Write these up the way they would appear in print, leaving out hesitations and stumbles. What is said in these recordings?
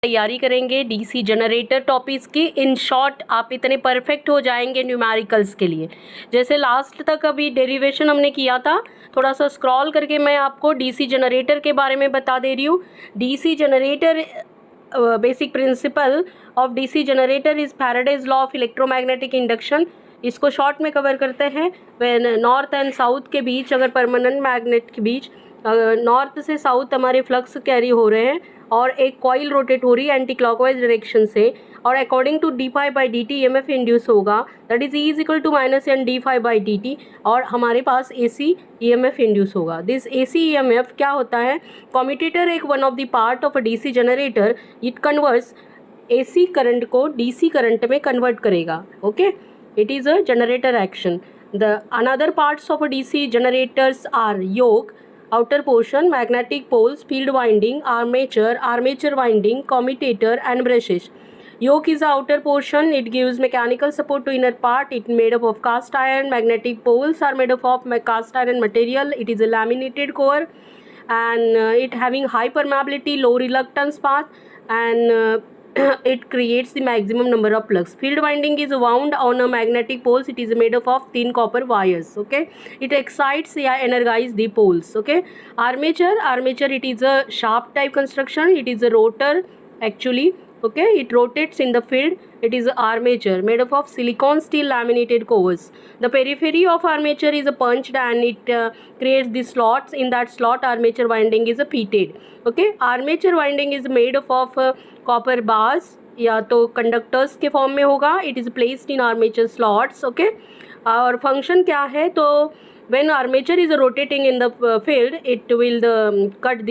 तैयारी करेंगे DC generator topics की। इन शॉर्ट आप इतने परफेक्ट हो जाएंगे न्यूमेरिकल्स के लिए। जैसे लास्ट तक अभी डेरिवेशन हमने किया था, थोड़ा सा स्क्रॉल करके मैं आपको डीसी जनरेटर के बारे में बता दे रही हूँ। DC generator, basic principle of DC generator is Faraday's law of electromagnetic induction. इसको शॉर्ट में कवर करते हैं। नॉर्थ एंड साउथ के बीच, अगर परमानेंट मैग्नेट के बीच नॉर्थ से साउथ हमारे फ्लक्स कैरी हो रहे हैं और एक कॉइल रोटेट हो रही है एंटी क्लॉकवाइज डायरेक्शन से, और according to d phi by d t EMF induce होगा, that is is equal to minus N d phi by d t, और हमारे पास एसी ईएमएफ इंड्यूस होगा। दिस एसी ईएमएफ क्या होता है? कम्यूटेटर एक one of the part of a DC generator, it converts AC current को DC current में कन्वर्ट करेगा। Okay, it is a generator action. The another parts of a DC generators are yoke, outer portion, magnetic poles, field winding, armature winding, commutator and brushes. Yoke is the outer portion. It gives mechanical support to inner part. It made up of cast iron. Magnetic poles are made up of cast iron material. It is a laminated core, and it having high permeability, low reluctance path, and it creates the maximum number of plugs. Field winding is wound on a magnetic poles. It is made up of thin copper wires. Okay, it excites energize the poles. Okay, armature it is a shaft type construction. It is a rotor actually. Okay, it rotates in the field. It is armature made up of silicon steel laminated cores. The periphery of armature is punched and it creates the slots. In that slot, armature winding is pitted. Okay, armature winding is made up of copper bars या तो conductors के form में होगा. It is placed in armature slots. Okay, और function क्या है? तो when armature is rotating in the field, it will cut the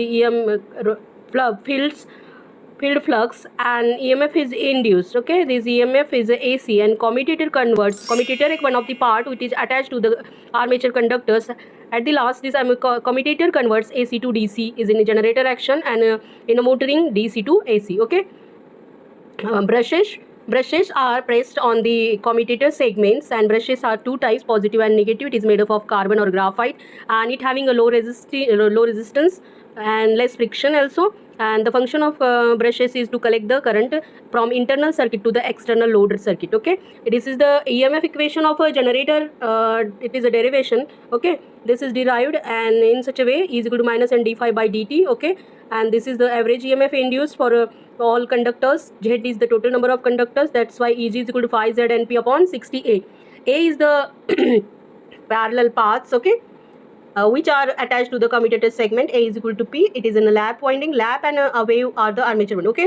field flux and EMF is induced. Okay, this EMF is AC, and commutator is one of the part which is attached to the armature conductors. At the last, this commutator converts AC to DC, is in a generator action, and in a motoring DC to AC. Okay, brushes are pressed on the commutator segments, and brushes are two types, positive and negative. It is made up of carbon or graphite, and it having a low resistance and less friction also. And the function of brushes is to collect the current from internal circuit to the external load circuit. Okay, this is the EMF equation of a generator. It is a derivation. Okay, this is derived and in such a way is equal to minus n d phi by dt. Okay, and this is the average EMF induced for all conductors. Z is the total number of conductors. That's why Eg is equal to phi z np upon 60A. A is the parallel paths. Okay, which are attached to the commutator segment. A is equal to P. It is in a lap winding. Lap and a wave are the armature winding. Okay.